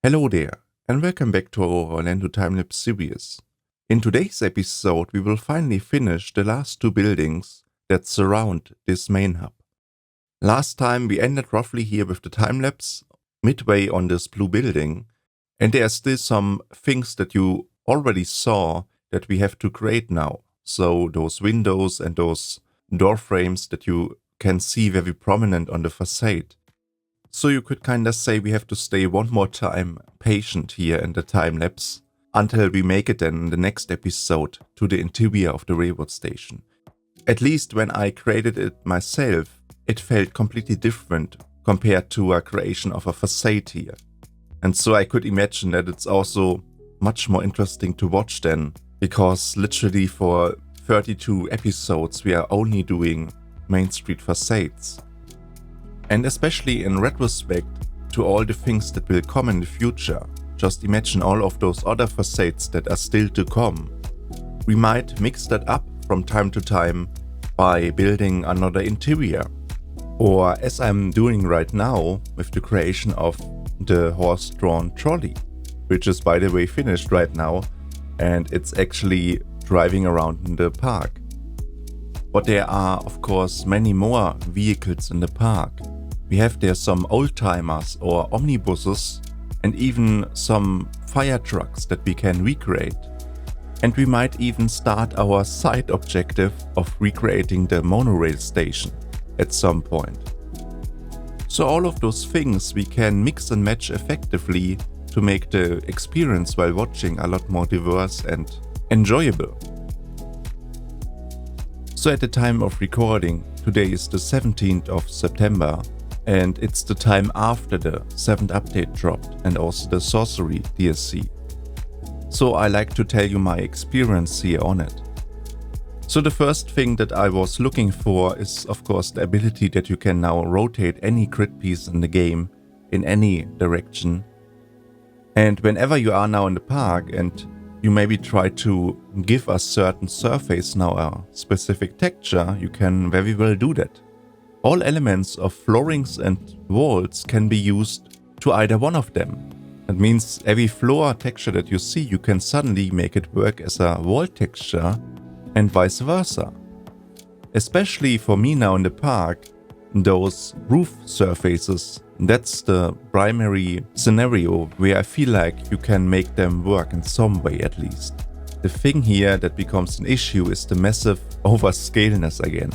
Hello there, and welcome back to our Orlando time-lapse series. In today's episode, we will finally finish the last two buildings that surround this main hub. Last time we ended roughly here with the time-lapse, midway on this blue building, and there are still some things that you already saw that we have to create now. So those windows and those door frames that you can see very prominent on the facade. So you could kinda say we have to stay one more time patient here in the time-lapse until we make it then in the next episode to the interior of the railroad station. At least when I created it myself, it felt completely different compared to a creation of a facade here. And so I could imagine that it's also much more interesting to watch then, because literally for 32 episodes we are only doing Main Street facades. And especially in retrospect to all the things that will come in the future, just imagine all of those other facades that are still to come. We might mix that up from time to time by building another interior. Or as I'm doing right now with the creation of the horse-drawn trolley, which is by the way finished right now, and it's actually driving around in the park. But there are of course many more vehicles in the park. We have there some old-timers or omnibuses and even some fire trucks that we can recreate. And we might even start our side objective of recreating the monorail station at some point. So all of those things we can mix and match effectively to make the experience while watching a lot more diverse and enjoyable. So at the time of recording, today is the 17th of September, and it's the time after the 7th update dropped and also the Sorcery DLC. So I like to tell you my experience here on it. So the first thing that I was looking for is of course the ability that you can now rotate any grid piece in the game in any direction. And whenever you are now in the park and you maybe try to give a certain surface now a specific texture, you can very well do that. All elements of floorings and walls can be used to either one of them. That means every floor texture that you see, you can suddenly make it work as a wall texture and vice versa. Especially for me now in the park, those roof surfaces, that's the primary scenario where I feel like you can make them work in some way at least. The thing here that becomes an issue is the massive overscaleness again.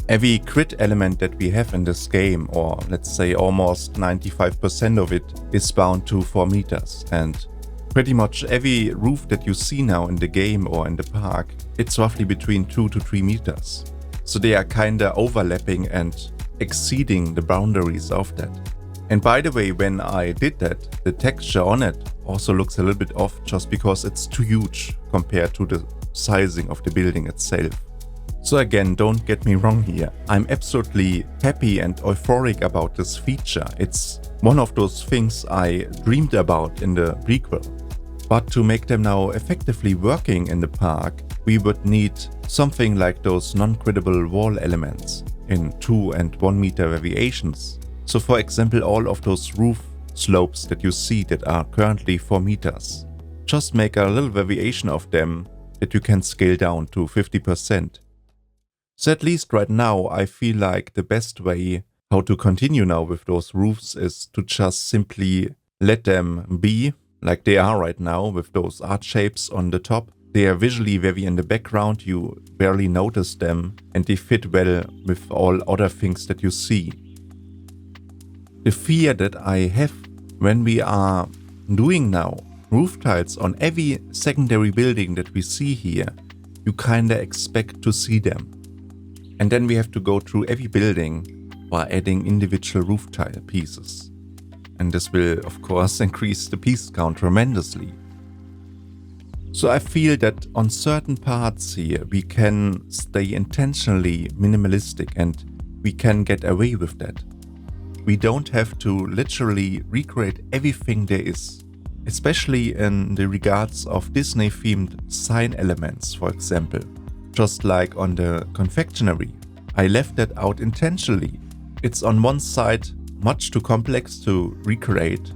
Every grid element that we have in this game, or let's say almost 95% of it, is bound to 4 meters. And pretty much every roof that you see now in the game or in the park, it's roughly between 2 to 3 meters. So they are kinda overlapping and exceeding the boundaries of that. And by the way, when I did that, the texture on it also looks a little bit off just because it's too huge compared to the sizing of the building itself. So again, don't get me wrong here, I'm absolutely happy and euphoric about this feature. It's one of those things I dreamed about in the prequel. But to make them now effectively working in the park, we would need something like those non-griddable wall elements in 2 and 1 meter variations. So for example, all of those roof slopes that you see that are currently 4 meters, just make a little variation of them that you can scale down to 50%. So at least right now, I feel like the best way how to continue now with those roofs is to just simply let them be like they are right now with those arch shapes on the top. They are visually very in the background, you barely notice them, and they fit well with all other things that you see. The fear that I have when we are doing now roof tiles on every secondary building that we see here, you kinda expect to see them. And then we have to go through every building while adding individual roof tile pieces. And this will of course increase the piece count tremendously. So I feel that on certain parts here we can stay intentionally minimalistic and we can get away with that. We don't have to literally recreate everything there is, especially in the regards of Disney themed sign elements, for example. Just like on the confectionery, I left that out intentionally. It's on one side much too complex to recreate,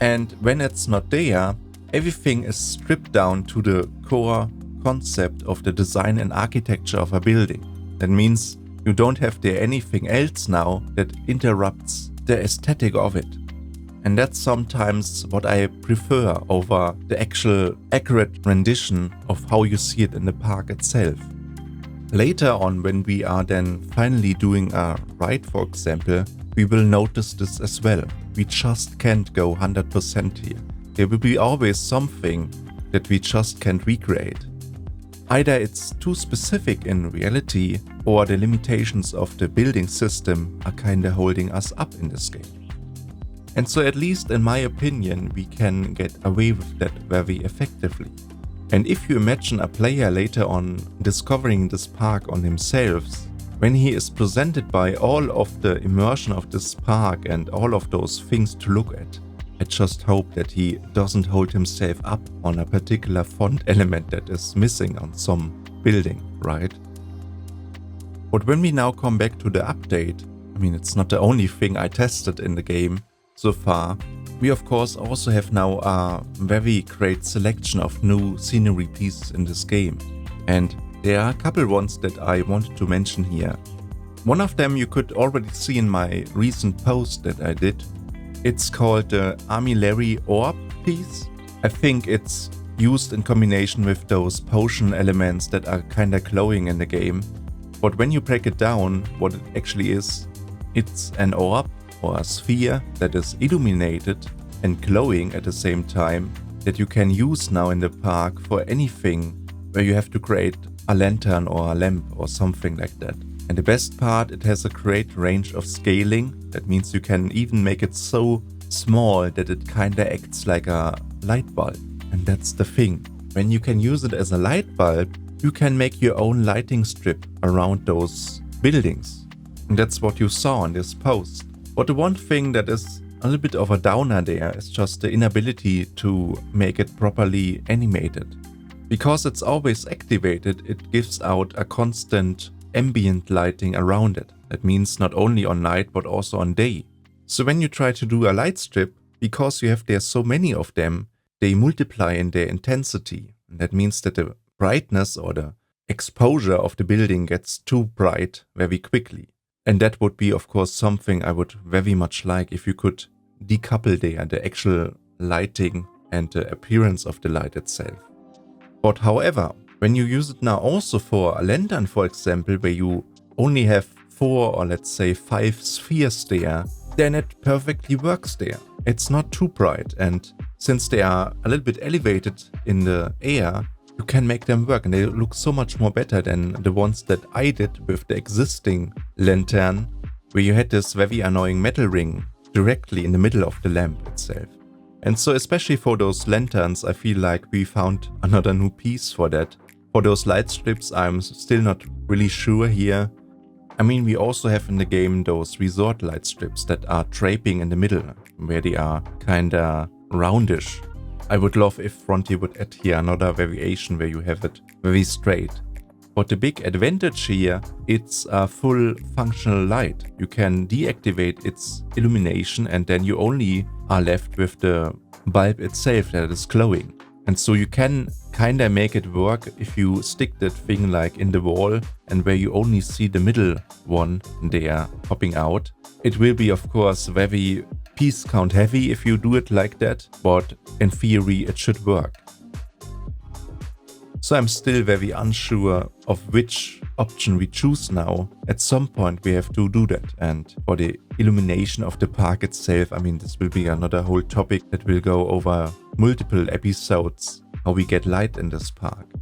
And when it's not there, everything is stripped down to the core concept of the design and architecture of a building. That means you don't have there anything else now that interrupts the aesthetic of it. And that's sometimes what I prefer over the actual accurate rendition of how you see it in the park itself. Later on, when we are then finally doing a ride, for example, we will notice this as well. We just can't go 100% here. There will be always something that we just can't recreate. Either it's too specific in reality, or the limitations of the building system are kinda holding us up in this game. And so at least in my opinion, we can get away with that very effectively. And if you imagine a player later on discovering this park on himself, when he is presented by all of the immersion of this park and all of those things to look at, I just hope that he doesn't hold himself up on a particular font element that is missing on some building, right? But when we now come back to the update, I mean, it's not the only thing I tested in the game so far. We of course also have now a very great selection of new scenery pieces in this game. And there are a couple ones that I wanted to mention here. One of them you could already see in my recent post that I did. It's called the Armillary Orb piece. I think it's used in combination with those potion elements that are kinda glowing in the game. But when you break it down, what it actually is, it's an orb or a sphere that is illuminated and glowing at the same time that you can use now in the park for anything where you have to create a lantern or a lamp or something like that. And the best part, it has a great range of scaling. That means you can even make it so small that it kinda acts like a light bulb. And that's the thing. When you can use it as a light bulb, you can make your own lighting strip around those buildings. And that's what you saw in this post. But the one thing that is a little bit of a downer there is just the inability to make it properly animated. Because it's always activated, it gives out a constant ambient lighting around it. That means not only on night but also on day. So when you try to do a light strip, because you have there so many of them, they multiply in their intensity. And that means that the brightness or the exposure of the building gets too bright very quickly. And that would be of course something I would very much like if you could decouple there the actual lighting and the appearance of the light itself. But however, when you use it now also for a lantern, for example, where you only have 4 or let's say 5 spheres there, then it perfectly works there. It's not too bright, and since they are a little bit elevated in the air, you can make them work, and they look so much more better than the ones that I did with the existing lantern, where you had this very annoying metal ring directly in the middle of the lamp itself. And so especially for those lanterns, I feel like we found another new piece for that. For those light strips, I'm still not really sure here. I mean, we also have in the game those resort light strips that are draping in the middle, where they are kinda roundish. I would love if Frontier would add here another variation where you have it very straight. But the big advantage here, it's a full functional light. You can deactivate its illumination and then you only are left with the bulb itself that is glowing. And so you can kinda make it work if you stick that thing like in the wall and where you only see the middle one there popping out. It will be of course very piece count heavy if you do it like that, but in theory it should work. So I'm still very unsure of which option we choose now. At some point we have to do that, and for the illumination of the park itself, I mean, this will be another whole topic that will go over multiple episodes, how we get light in this park.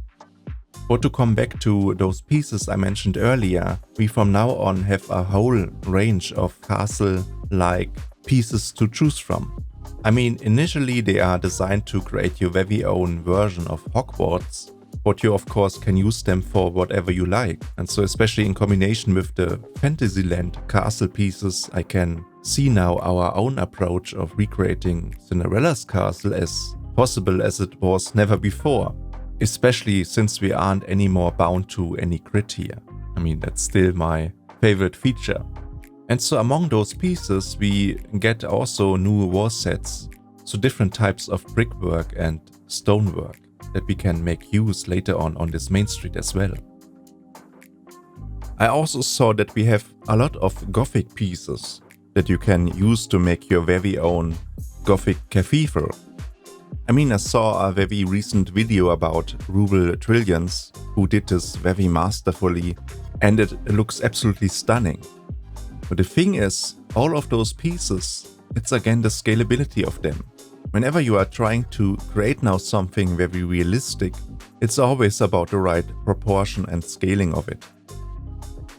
But to come back to those pieces I mentioned earlier, we from now on have a whole range of castle-like pieces to choose from. I mean, initially they are designed to create your very own version of Hogwarts, but you of course can use them for whatever you like. And so especially in combination with the Fantasyland castle pieces, I can see now our own approach of recreating Cinderella's castle as possible as it was never before. Especially since we aren't anymore bound to any grid here. I mean, that's still my favorite feature. And so among those pieces we get also new war sets So different types of brickwork and stonework that we can make use later on this main street as well. I also saw that we have a lot of Gothic pieces that you can use to make your very own Gothic cathedral. I mean, I saw a very recent video about Ruble Trillions who did this very masterfully, and it looks absolutely stunning. But the thing is, all of those pieces, it's again the scalability of them. Whenever you are trying to create now something very realistic, it's always about the right proportion and scaling of it.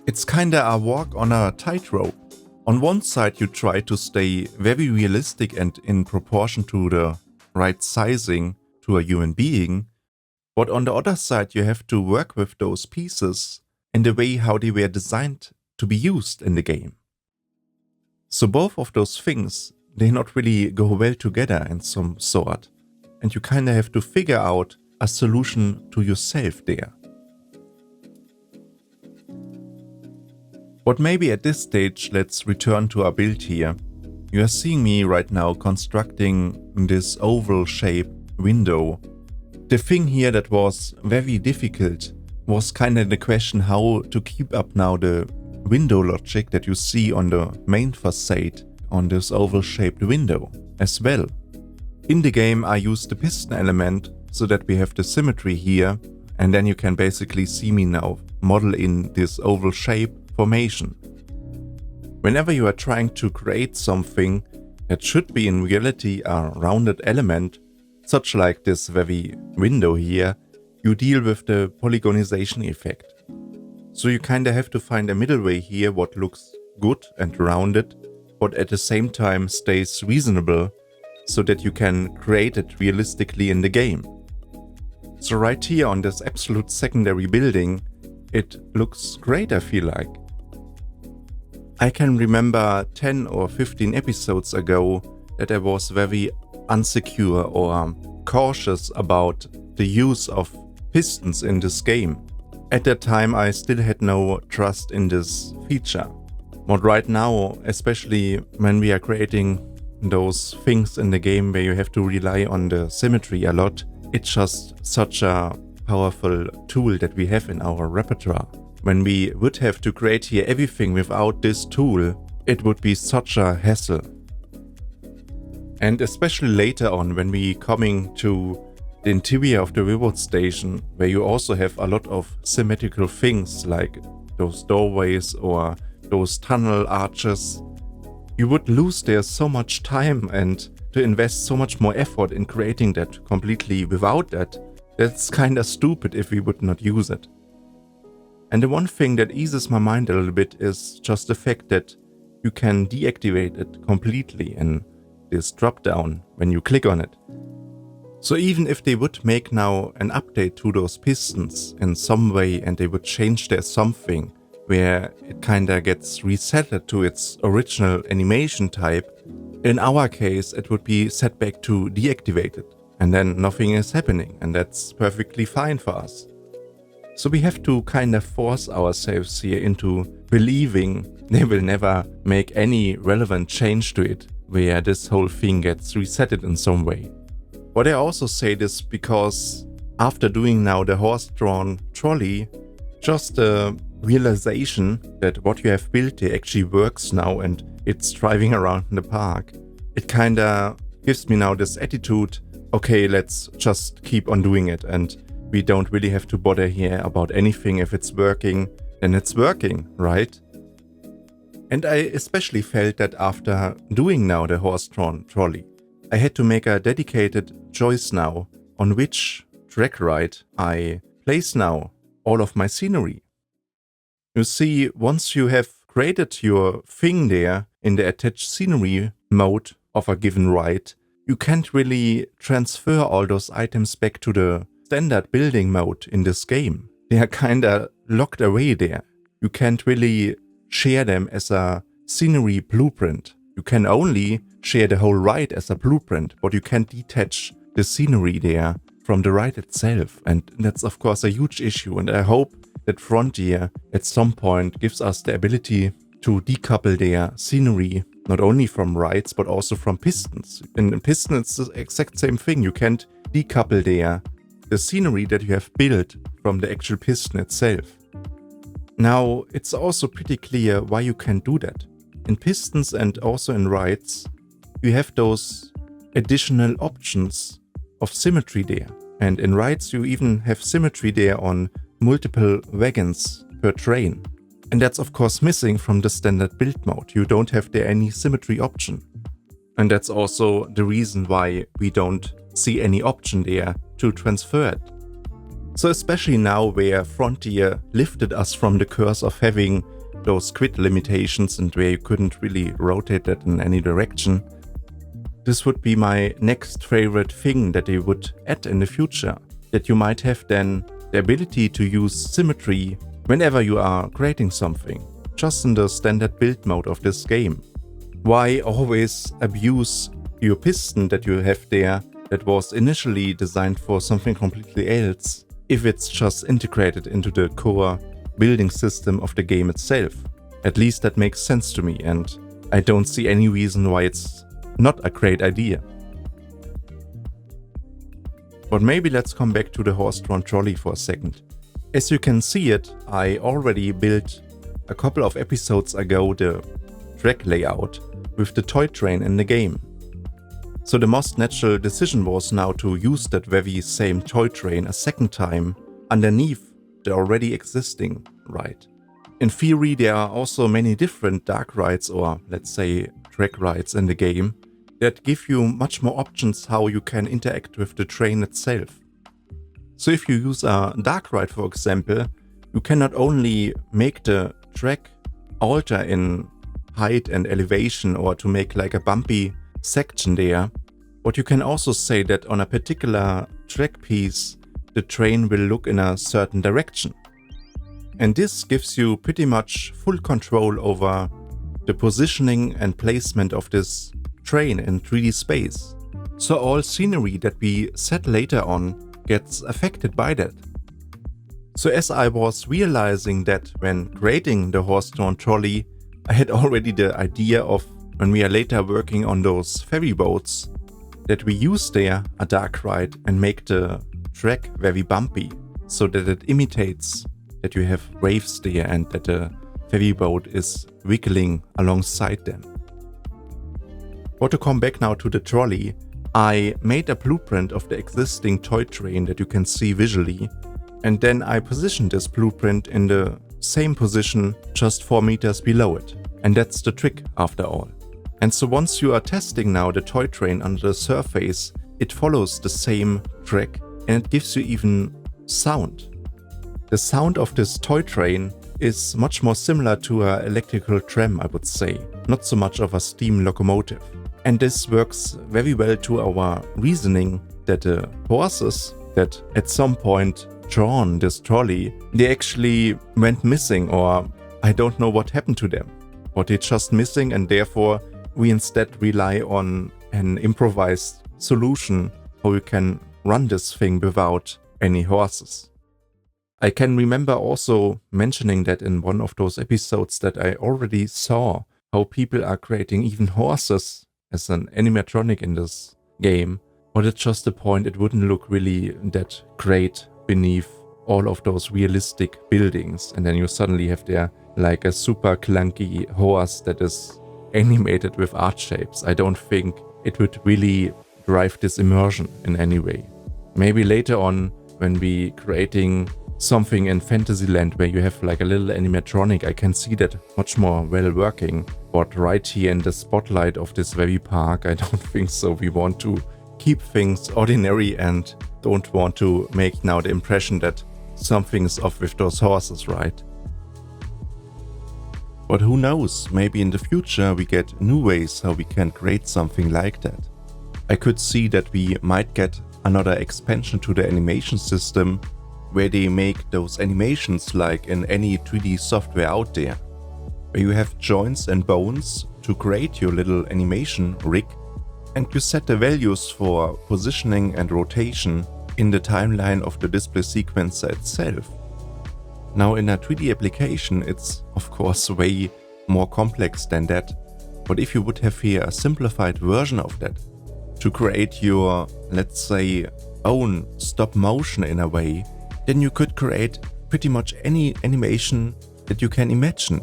It's kinda a walk on a tightrope. On one side you try to stay very realistic and in proportion to the right sizing to a human being, but on the other side you have to work with those pieces in the way how they were designed to be used in the game. So both of those things, they not really go well together in some sort, and you kinda have to figure out a solution to yourself there. But maybe at this stage, let's return to our build here. You are seeing me right now constructing this oval shaped window. The thing here that was very difficult was kind of the question how to keep up now the window logic that you see on the main facade on this oval shaped window as well. In the game I used the piston element so that we have the symmetry here, and then you can basically see me now model in this oval shape formation. Whenever you are trying to create something that should be in reality a rounded element, such like this very window here, you deal with the polygonization effect. So you kinda have to find a middle way here what looks good and rounded, but at the same time stays reasonable so that you can create it realistically in the game. So right here on this absolute secondary building, it looks great, I feel like. I can remember 10 or 15 episodes ago that I was very unsecure or cautious about the use of pistons in this game. At that time I still had no trust in this feature. But right now, especially when we are creating those things in the game where you have to rely on the symmetry a lot, it's just such a powerful tool that we have in our repertoire. When we would have to create here everything without this tool, it would be such a hassle. And especially later on when we coming to the interior of the railroad station, where you also have a lot of symmetrical things like those doorways or those tunnel arches, you would lose there so much time and to invest so much more effort in creating that completely without that. That's kinda stupid if we would not use it. And the one thing that eases my mind a little bit is just the fact that you can deactivate it completely in this drop down when you click on it. So even if they would make now an update to those pistons in some way and they would change their something where it kinda gets resetted to its original animation type, in our case it would be set back to deactivated and then nothing is happening, and that's perfectly fine for us. So we have to kind of force ourselves here into believing they will never make any relevant change to it where this whole thing gets resetted in some way. But I also say this because after doing now the horse-drawn trolley, just the realization that what you have built here actually works now and it's driving around in the park, it kinda gives me now this attitude, okay, let's just keep on doing it and we don't really have to bother here about anything. If it's working, then it's working, right? And I especially felt that after doing now the horse-drawn trolley, I had to make a dedicated choice now on which track ride I place now all of my scenery. You see, once you have created your thing there in the attached scenery mode of a given ride, you can't really transfer all those items back to the standard building mode in this game. They are kinda locked away there. You can't really share them as a scenery blueprint. You can only share the whole ride as a blueprint, but you can't detach the scenery there from the ride itself. And that's of course a huge issue, and I hope that Frontier at some point gives us the ability to decouple their scenery not only from rides but also from Pistons. In Pistons it's the exact same thing. You can't decouple the scenery that you have built from the actual piston itself. Now, it's also pretty clear why you can do that. In Pistons and also in rides, you have those additional options of symmetry there. And in rides you even have symmetry there on multiple wagons per train. And that's of course missing from the standard build mode. You don't have there any symmetry option. And that's also the reason why we don't see any option there to transfer it. So especially now where Frontier lifted us from the curse of having those grid limitations and where you couldn't really rotate it in any direction, this would be my next favorite thing that they would add in the future. That you might have then the ability to use symmetry whenever you are creating something, just in the standard build mode of this game. Why always abuse your piston that you have there that was initially designed for something completely else, if it's just integrated into the core building system of the game itself? At least that makes sense to me, and I don't see any reason why it's not a great idea. But maybe let's come back to the horse-drawn trolley for a second. As you can see it, I already built a couple of episodes ago the track layout with the toy train in the game. So the most natural decision was now to use that very same toy train a second time underneath the already existing ride. In theory, there are also many different dark rides, or let's say track rides in the game, that give you much more options how you can interact with the train itself. So if you use a dark ride, for example, you can not only make the track alter in height and elevation or to make like a bumpy section there, but you can also say that on a particular track piece the train will look in a certain direction. And this gives you pretty much full control over the positioning and placement of this train in 3D space. So all scenery that we set later on gets affected by that. So as I was realizing that when creating the horse-drawn trolley, I had already the idea of, when we are later working on those ferry boats, that we use there a dark ride and make the track very bumpy, so that it imitates that you have waves there and that the ferry boat is wiggling alongside them. But to come back now to the trolley, I made a blueprint of the existing toy train that you can see visually, and then I positioned this blueprint in the same position just 4 meters below it. And that's the trick after all. And so once you are testing now the toy train under the surface, it follows the same track and it gives you even sound. The sound of this toy train is much more similar to an electrical tram, I would say, not so much of a steam locomotive. And this works very well to our reasoning that the horses that at some point drawn this trolley, they actually went missing, or I don't know what happened to them, but they're just missing, and therefore we instead rely on an improvised solution how we can run this thing without any horses. I can remember also mentioning that in one of those episodes that I already saw how people are creating even horses as an animatronic in this game, but at just the point it wouldn't look really that great beneath all of those realistic buildings, and then you suddenly have there like a super clunky horse that is animated with art shapes. I don't think it would really drive this immersion in any way. Maybe later on when we creating something in Fantasyland where you have like a little animatronic, I can see that much more well working. But right here in the spotlight of this very park, I don't think so. We want to keep things ordinary and don't want to make now the impression that something's off with those horses, right? But who knows, maybe in the future we get new ways how we can create something like that. I could see that we might get another expansion to the animation system where they make those animations like in any 3D software out there, where you have joints and bones to create your little animation rig, and you set the values for positioning and rotation in the timeline of the display sequencer itself. Now in a 3D application it's of course way more complex than that, But if you would have here a simplified version of that, to create your, let's say, own stop motion in a way, then you could create pretty much any animation that you can imagine,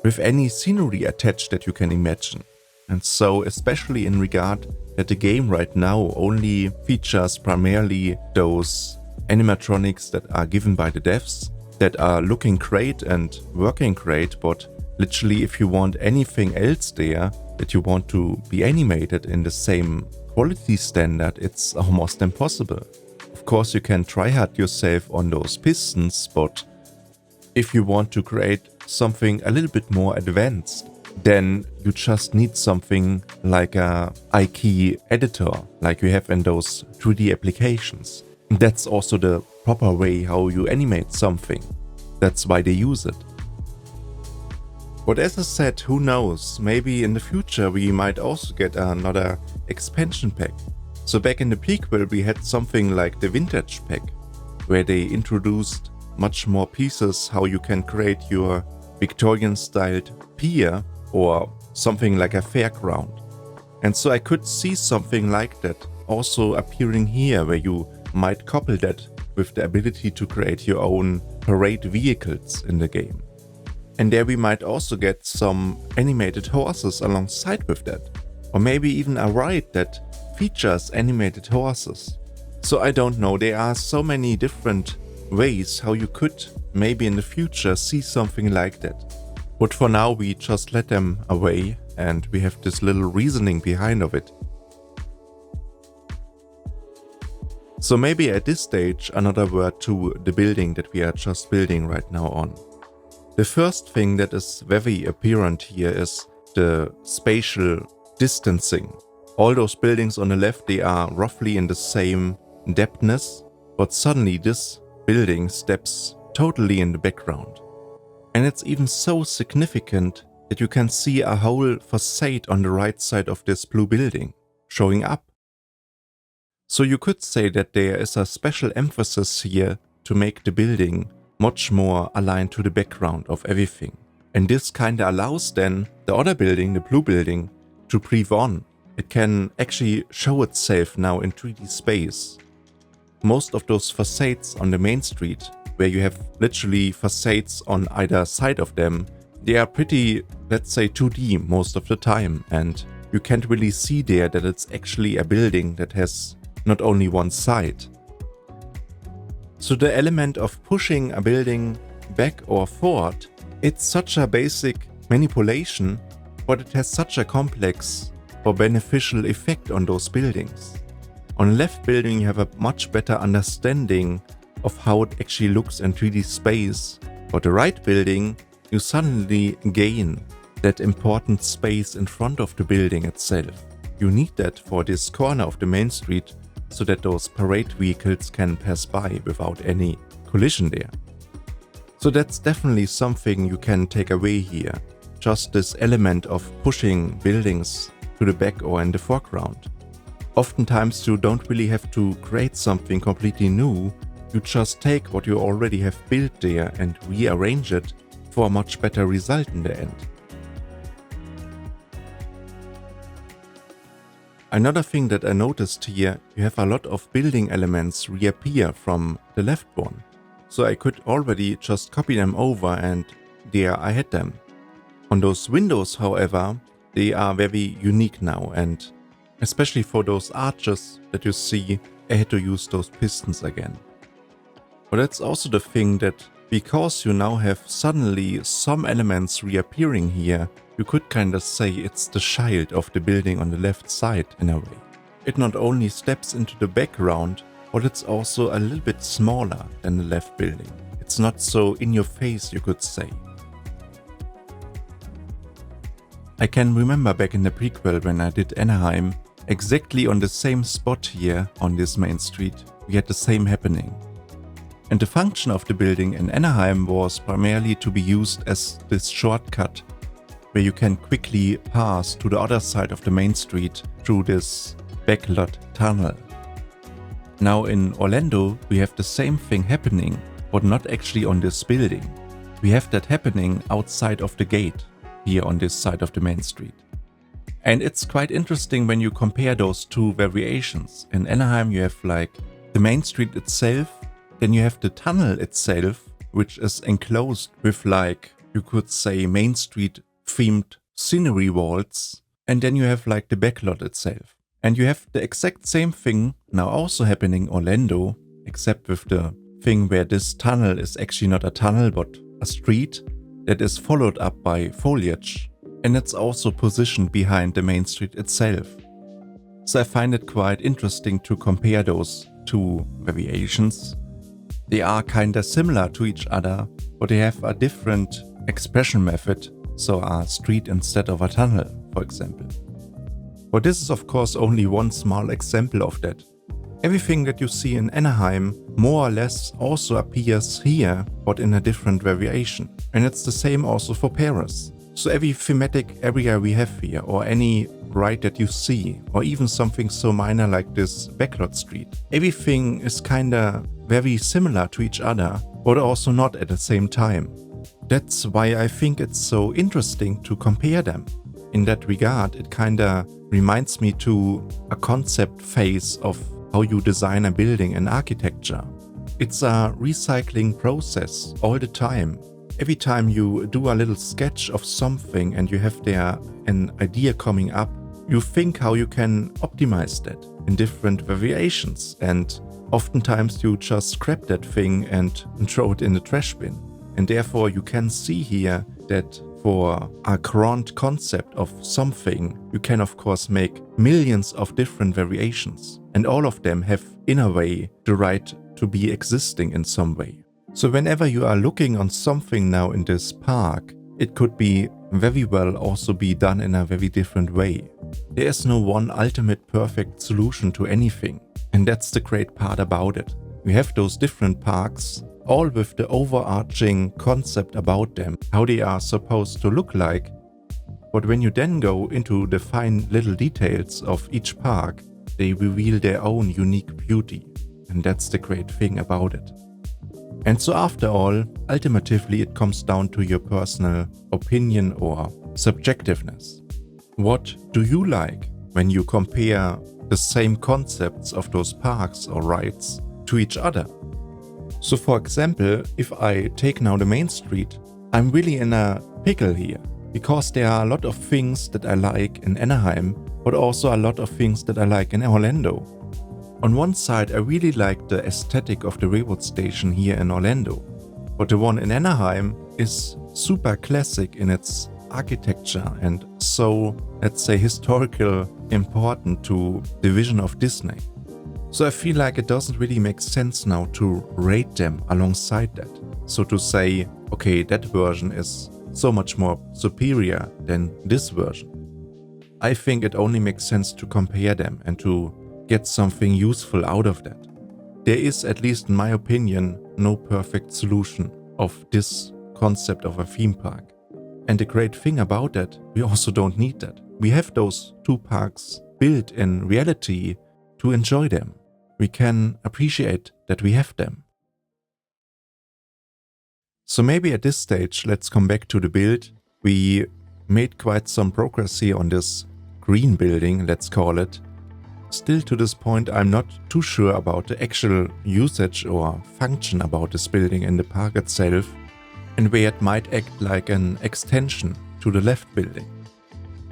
with any scenery attached that you can imagine. And so, especially in regard that the game right now only features primarily those animatronics that are given by the devs, that are looking great and working great, but literally if you want anything else there that you want to be animated in the same quality standard, it's almost impossible. Of course you can try hard yourself on those Pistons, but if you want to create something a little bit more advanced, then you just need something like a iKey editor, like you have in those 3D applications. That's also the proper way how you animate something. That's why they use it. But as I said, who knows, maybe in the future we might also get another expansion pack. So back in the prequel we had something like the vintage pack, where they introduced much more pieces how you can create your Victorian styled pier or something like a fairground. And so I could see something like that also appearing here, where you might couple that with the ability to create your own parade vehicles in the game. And there we might also get some animated horses alongside with that. Or maybe even a ride that features animated horses. So I don't know, there are so many different ways how you could maybe in the future see something like that. But for now we just let them away and we have this little reasoning behind of it. So maybe at this stage another word to the building that we are just building right now on. The first thing that is very apparent here is the spatial distancing. All those buildings on the left, they are roughly in the same depthness, but suddenly this building steps totally in the background. And it's even so significant that you can see a whole facade on the right side of this blue building showing up. So you could say that there is a special emphasis here to make the building much more aligned to the background of everything. And this kinda allows then the other building, the blue building, to breathe on. It can actually show itself now in 3D space. Most of those facades on the main street, where you have literally facades on either side of them, they are pretty, let's say, 2D most of the time, and you can't really see there that it's actually a building that has not only one side. So the element of pushing a building back or forward, it's such a basic manipulation, but it has such a complex or beneficial effect on those buildings. On the left building you have a much better understanding of how it actually looks in 3D space, but the right building you suddenly gain that important space in front of the building itself. You need that for this corner of the main street so that those parade vehicles can pass by without any collision there. So that's definitely something you can take away here, just this element of pushing buildings to the back or in the foreground. Oftentimes you don't really have to create something completely new, you just take what you already have built there and rearrange it for a much better result in the end. Another thing that I noticed here, you have a lot of building elements reappear from the left one. So I could already just copy them over and there I had them. On those windows, however, they are very unique now, and especially for those arches that you see, I had to use those pistons again. But that's also the thing that because you now have suddenly some elements reappearing here, you could kinda say it's the child of the building on the left side in a way. It not only steps into the background, but it's also a little bit smaller than the left building. It's not so in your face, you could say. I can remember back in the prequel when I did Anaheim, exactly on the same spot here on this main street, we had the same happening. And the function of the building in Anaheim was primarily to be used as this shortcut where you can quickly pass to the other side of the main street through this backlot tunnel. Now in Orlando we have the same thing happening, but not actually on this building. We have that happening outside of the gate here on this side of the main street. And it's quite interesting when you compare those two variations. In Anaheim you have like the main street itself, then you have the tunnel itself, which is enclosed with like, you could say, Main Street themed scenery walls, and then you have like the backlot itself. And you have the exact same thing now also happening in Orlando, except with the thing where this tunnel is actually not a tunnel but a street that is followed up by foliage, and it's also positioned behind the main street itself. So I find it quite interesting to compare those two variations. They are kinda similar to each other, but they have a different expression method, so a street instead of a tunnel, for example. But this is of course only one small example of that. Everything that you see in Anaheim more or less also appears here, but in a different variation. And it's the same also for Paris. So every thematic area we have here, or any ride that you see, or even something so minor like this backlot street, everything is kinda very similar to each other, but also not at the same time. That's why I think it's so interesting to compare them. In that regard, it kinda reminds me to a concept phase of how you design a building in architecture. It's a recycling process all the time. Every time you do a little sketch of something and you have there an idea coming up, you think how you can optimize that in different variations, and oftentimes you just scrap that thing and throw it in the trash bin. And therefore you can see here that for a grand concept of something, you can of course make millions of different variations, and all of them have in a way the right to be existing in some way. So whenever you are looking on something now in this park, it could be very well also be done in a very different way. There is no one ultimate perfect solution to anything, and that's the great part about it. We have those different parks, all with the overarching concept about them, how they are supposed to look like. But when you then go into the fine little details of each park, they reveal their own unique beauty. And that's the great thing about it. And so after all, ultimately it comes down to your personal opinion or subjectiveness. What do you like when you compare the same concepts of those parks or rides to each other? So for example, if I take now the main street, I'm really in a pickle here, because there are a lot of things that I like in Anaheim, but also a lot of things that I like in Orlando. On one side, I really like the aesthetic of the railroad station here in Orlando, but the one in Anaheim is super classic in its architecture and so, let's say, historical important to the vision of Disney. So I feel like it doesn't really make sense now to rate them alongside that. So to say, okay, that version is so much more superior than this version. I think it only makes sense to compare them and to get something useful out of that. There is, at least in my opinion, no perfect solution of this concept of a theme park. And the great thing about that, we also don't need that. We have those two parks built in reality to enjoy them. We can appreciate that we have them. So maybe at this stage, let's come back to the build. We made quite some progress here on this green building, let's call it. Still to this point, I'm not too sure about the actual usage or function about this building in the park itself, and where it might act like an extension to the left building.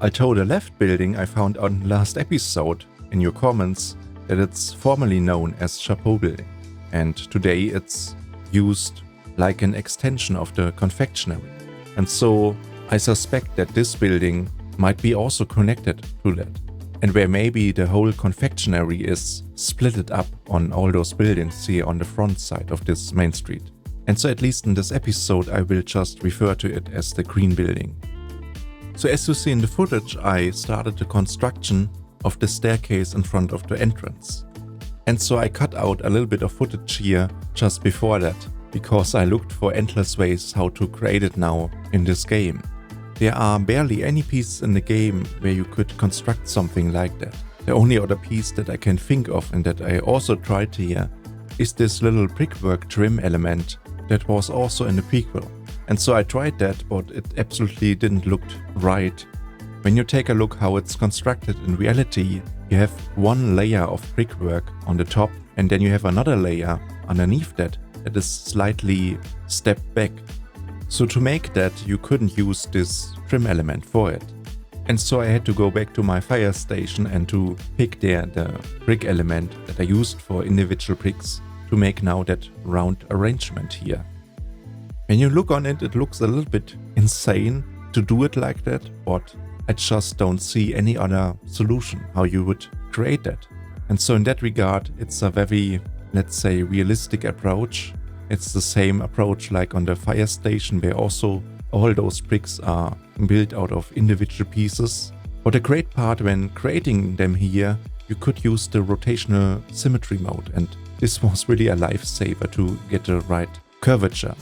Although the left building I found on last episode in your comments that it's formerly known as Chapeau Building, and today it's used like an extension of the confectionery. And so I suspect that this building might be also connected to that, and where maybe the whole confectionery is splitted up on all those buildings here on the front side of this main street. And so at least in this episode I will just refer to it as the green building. So as you see in the footage, I started the construction of the staircase in front of the entrance. And so I cut out a little bit of footage here just before that, because I looked for endless ways how to create it now in this game. There are barely any pieces in the game where you could construct something like that. The only other piece that I can think of and that I also tried here is this little brickwork trim element that was also in the prequel. And so I tried that, but it absolutely didn't look right When you take a look how it's constructed in reality, you have one layer of brickwork on the top, and then you have another layer underneath that is slightly stepped back. So to make that, you couldn't use this trim element for it. And so I had to go back to my fire station and to pick there the brick element that I used for individual bricks to make now that round arrangement here. When you look on it, it looks a little bit insane to do it like that, but I just don't see any other solution how you would create that. And so in that regard, it's a very, let's say, realistic approach. It's the same approach like on the fire station, where also all those bricks are built out of individual pieces. But the great part when creating them here, you could use the rotational symmetry mode, and this was really a lifesaver to get the right curvature.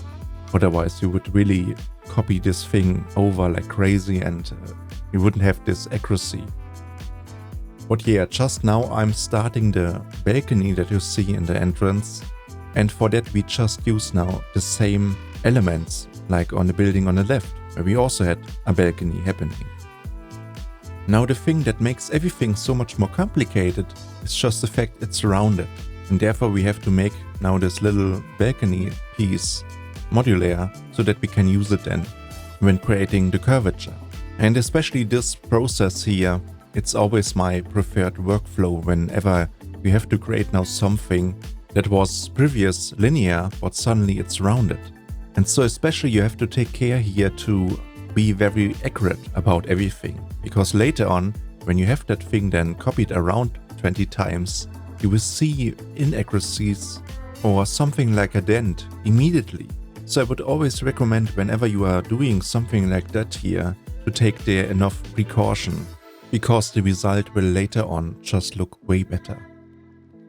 Otherwise you would really copy this thing over like crazy and you wouldn't have this accuracy. But yeah, just now I'm starting the balcony that you see in the entrance, and for that we just use now the same elements like on the building on the left, where we also had a balcony happening. Now the thing that makes everything so much more complicated is just the fact it's rounded, and therefore we have to make now this little balcony piece modular so that we can use it then when creating the curvature. And especially this process here, it's always my preferred workflow whenever you have to create now something that was previous linear but suddenly it's rounded. And so especially you have to take care here to be very accurate about everything, because later on when you have that thing then copied around 20 times, you will see inaccuracies or something like a dent immediately. So I would always recommend whenever you are doing something like that here to take there enough precaution, because the result will later on just look way better.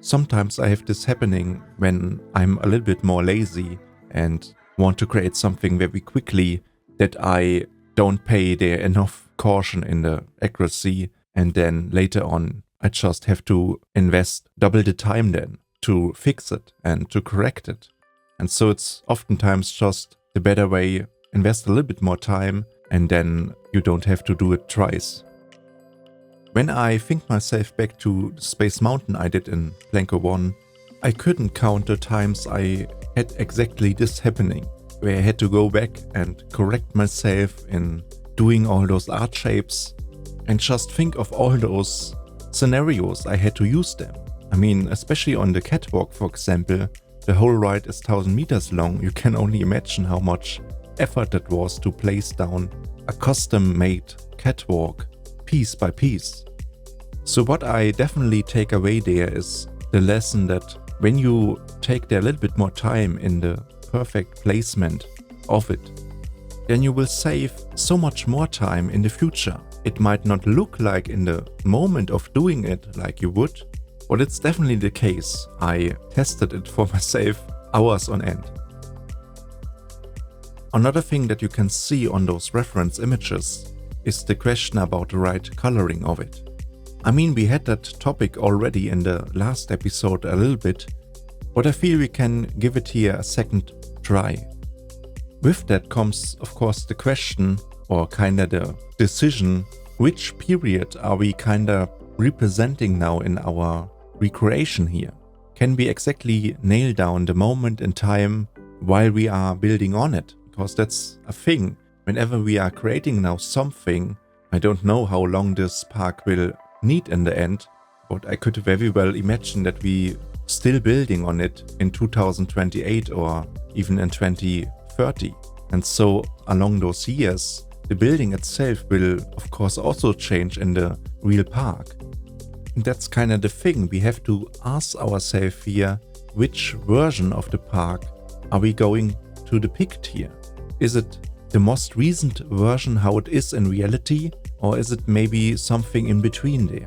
Sometimes I have this happening when I'm a little bit more lazy and want to create something very quickly, that I don't pay there enough caution in the accuracy, and then later on I just have to invest double the time then to fix it and to correct it. And so it's oftentimes just the better way, invest a little bit more time and then you don't have to do it twice. When I think myself back to the Space Mountain I did in Blanco 1, I couldn't count the times I had exactly this happening, where I had to go back and correct myself in doing all those art shapes and just think of all those scenarios I had to use them. I mean, especially on the catwalk, for example, the whole ride is 1000 meters long. You can only imagine how much effort it was to place down a custom-made catwalk piece by piece. So what I definitely take away there is the lesson that when you take there a little bit more time in the perfect placement of it, then you will save so much more time in the future. It might not look like in the moment of doing it like you would, but it's definitely the case. I tested it for myself hours on end. Another thing that you can see on those reference images is the question about the right coloring of it. I mean, we had that topic already in the last episode a little bit, but I feel we can give it here a second try. With that comes, of course, the question, or kinda the decision, which period are we kinda representing now in our recreation here? Can we exactly nail down the moment in time while we are building on it? Because that's a thing. Whenever we are creating now something, I don't know how long this park will need in the end, but I could very well imagine that we still building on it in 2028 or even in 2030. And so along those years, the building itself will of course also change in the real park. And that's kind of the thing. We have to ask ourselves here, which version of the park are we going to depict here? Is it the most recent version how it is in reality, or is it maybe something in between there?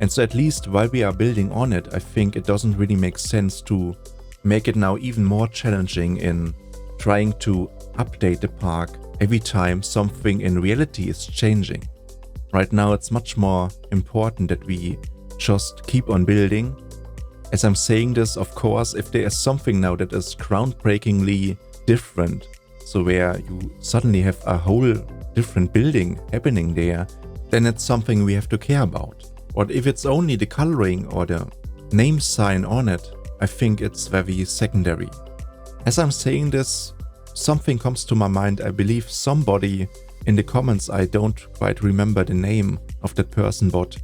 And so at least while we are building on it, I think it doesn't really make sense to make it now even more challenging in trying to update the park every time something in reality is changing. Right now it's much more important that we just keep on building. As I'm saying this, of course, if there is something now that is groundbreakingly different, so where you suddenly have a whole different building happening there, then it's something we have to care about. But if it's only the coloring or the name sign on it, I think it's very secondary. As I'm saying this, something comes to my mind. I believe somebody in the comments, I don't quite remember the name of that person, but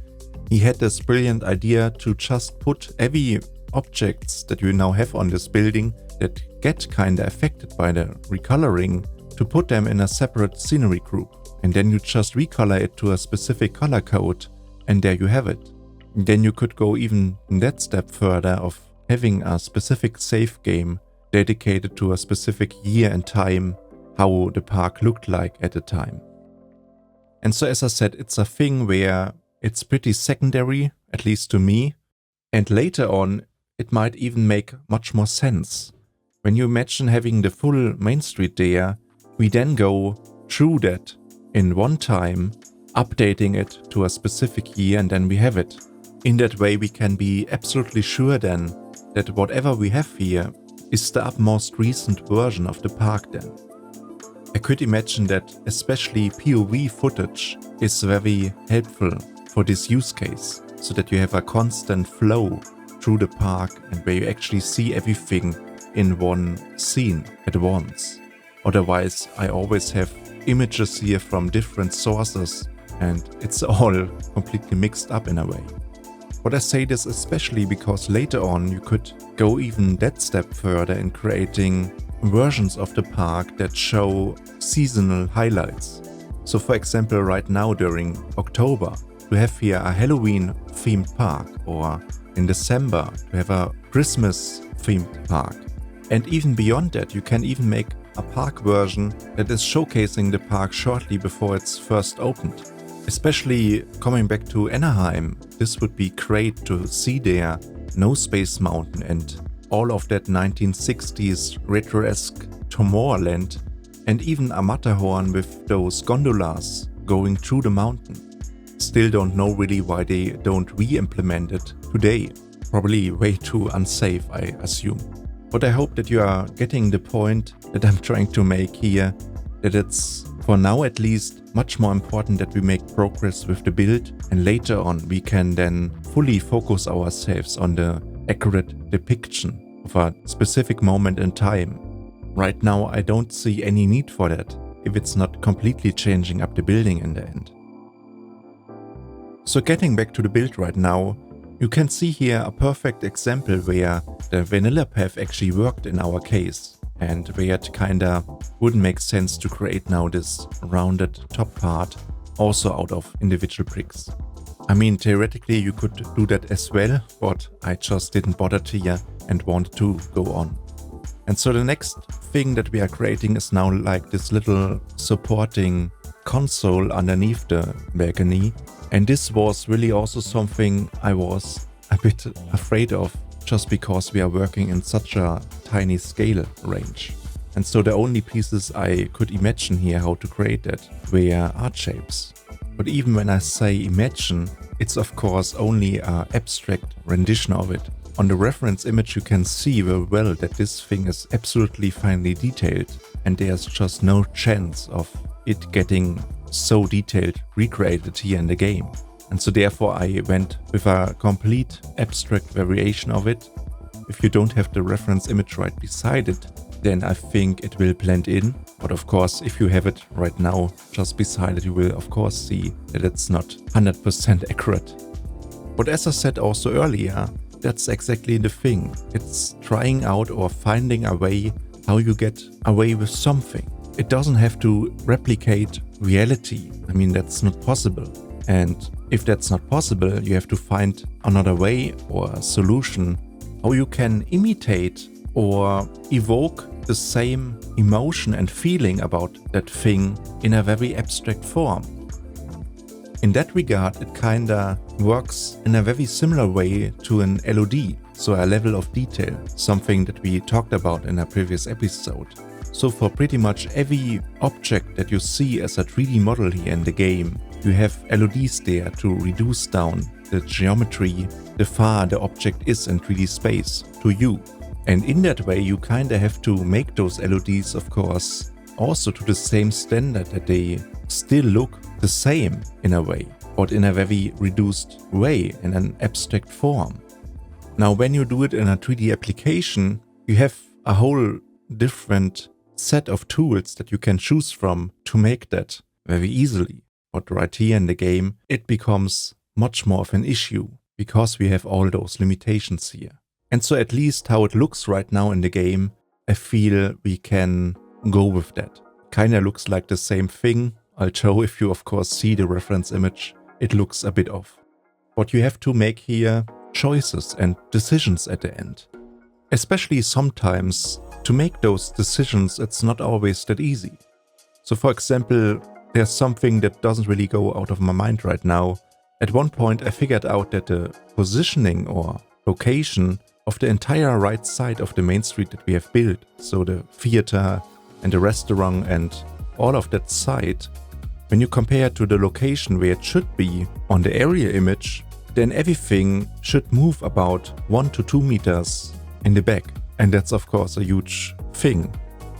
he had this brilliant idea to just put every objects that you now have on this building that get kinda affected by the recoloring, to put them in a separate scenery group. And then you just recolor it to a specific color code, and there you have it. And then you could go even in that step further of having a specific save game dedicated to a specific year and time, how the park looked like at the time. And so as I said, it's a thing where it's pretty secondary, at least to me, and later on it might even make much more sense. When you imagine having the full Main Street there, we then go through that in one time, updating it to a specific year, and then we have it. In that way we can be absolutely sure then that whatever we have here is the utmost recent version of the park then. I could imagine that especially POV footage is very helpful for this use case, so that you have a constant flow through the park and where you actually see everything in one scene at once. Otherwise, I always have images here from different sources and it's all completely mixed up in a way. But I say this especially because later on you could go even that step further in creating versions of the park that show seasonal highlights. So for example, right now during October, we have here a Halloween themed park, or in December we have a Christmas themed park. And even beyond that, you can even make a park version that is showcasing the park shortly before it's first opened. Especially coming back to Anaheim, this would be great to see there No Space Mountain and all of that 1960s retro-esque Tomorrowland, and even a Matterhorn with those gondolas going through the mountain. Still don't know really why they don't re-implement it today. Probably way too unsafe, I assume. But I hope that you are getting the point that I'm trying to make here, that it's, for now at least, much more important that we make progress with the build, and later on we can then fully focus ourselves on the accurate depiction of a specific moment in time. Right now I don't see any need for that, if it's not completely changing up the building in the end. So getting back to the build right now, you can see here a perfect example where the vanilla path actually worked in our case, and where it kinda wouldn't make sense to create now this rounded top part also out of individual bricks. I mean, theoretically you could do that as well, but I just didn't bother here and wanted to go on. And so the next thing that we are creating is now like this little supporting console underneath the balcony. And this was really also something I was a bit afraid of, just because we are working in such a tiny scale range. And so the only pieces I could imagine here how to create that were art shapes. But even when I say imagine, it's of course only an abstract rendition of it. On the reference image you can see very well that this thing is absolutely finely detailed, and there's just no chance of it getting so detailed recreated here in the game. And so therefore I went with a complete abstract variation of it. If you don't have the reference image right beside it, then I think it will blend in. But of course, if you have it right now just beside it, you will of course see that it's not 100% accurate. But as I said also earlier, that's exactly the thing. It's trying out or finding a way how you get away with something. It doesn't have to replicate reality. I mean, that's not possible. And if that's not possible, you have to find another way or a solution how you can imitate or evoke the same emotion and feeling about that thing in a very abstract form. In that regard, it kinda works in a very similar way to an LOD, so a level of detail, something that we talked about in a previous episode. So for pretty much every object that you see as a 3D model here in the game, you have LODs there to reduce down the geometry, the far the object is in 3D space to you. And in that way you kinda have to make those LODs, of course, also to the same standard that they still look the same in a way. but in a very reduced way, in an abstract form. Now, when you do it in a 3D application, you have a whole different set of tools that you can choose from to make that very easily. But right here in the game, it becomes much more of an issue because we have all those limitations here. And so at least how it looks right now in the game, I feel we can go with that. Kinda looks like the same thing, although if you of course see the reference image, it looks a bit off. But you have to make here choices and decisions at the end. Especially sometimes, to make those decisions, it's not always that easy. So for example, there's something that doesn't really go out of my mind right now. At one point I figured out that the positioning or location of the entire right side of the main street that we have built, so the theater and the restaurant and all of that side, when you compare it to the location where it should be on the area image, then everything should move about 1 to 2 meters in the back. And that's of course a huge thing.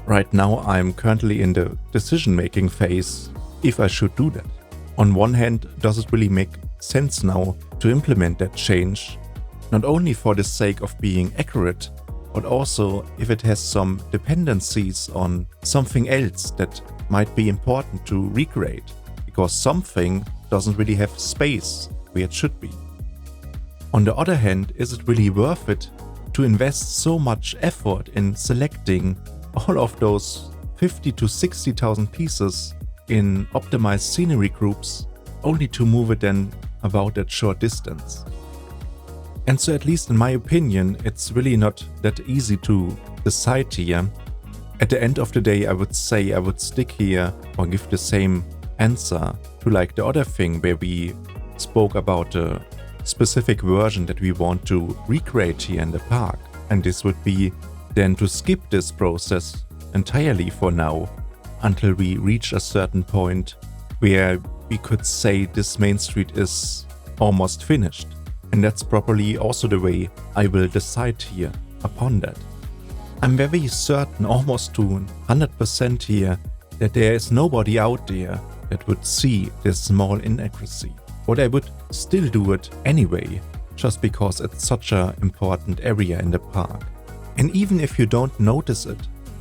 Right now I'm currently in the decision-making phase if I should do that. On one hand, does it really make sense now to implement that change? Not only for the sake of being accurate, but also if it has some dependencies on something else that might be important to recreate, because something doesn't really have space where it should be. On the other hand, is it really worth it to invest so much effort in selecting all of those 50 to 60,000 pieces in optimized scenery groups only to move it then about that short distance? And so at least in my opinion, it's really not that easy to decide here. At the end of the day, I would say I would stick here or give the same answer to like the other thing where we spoke about a specific version that we want to recreate here in the park. And this would be then to skip this process entirely for now until we reach a certain point where we could say this main street is almost finished. And that's probably also the way I will decide here upon that. I'm very certain, almost to 100% here, that there is nobody out there that would see this small inaccuracy. But I would still do it anyway, just because it's such an important area in the park. And even if you don't notice it,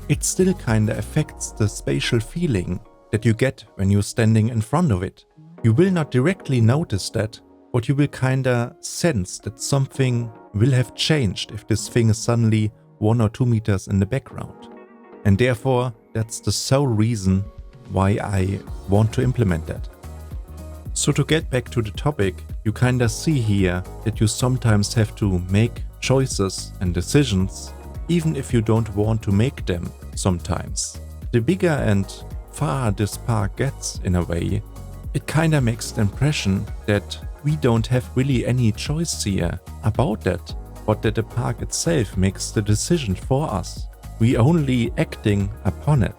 it still kinda affects the spatial feeling that you get when you're standing in front of it. You will not directly notice that, but you will kinda sense that something will have changed if this thing is suddenly 1 or 2 meters in the background. And therefore, that's the sole reason why I want to implement that. So to get back to the topic, you kinda see here that you sometimes have to make choices and decisions, even if you don't want to make them sometimes. The bigger and far this park gets in a way, it kinda makes the impression that we don't have really any choice here about that, but that the park itself makes the decision for us. We only acting upon it.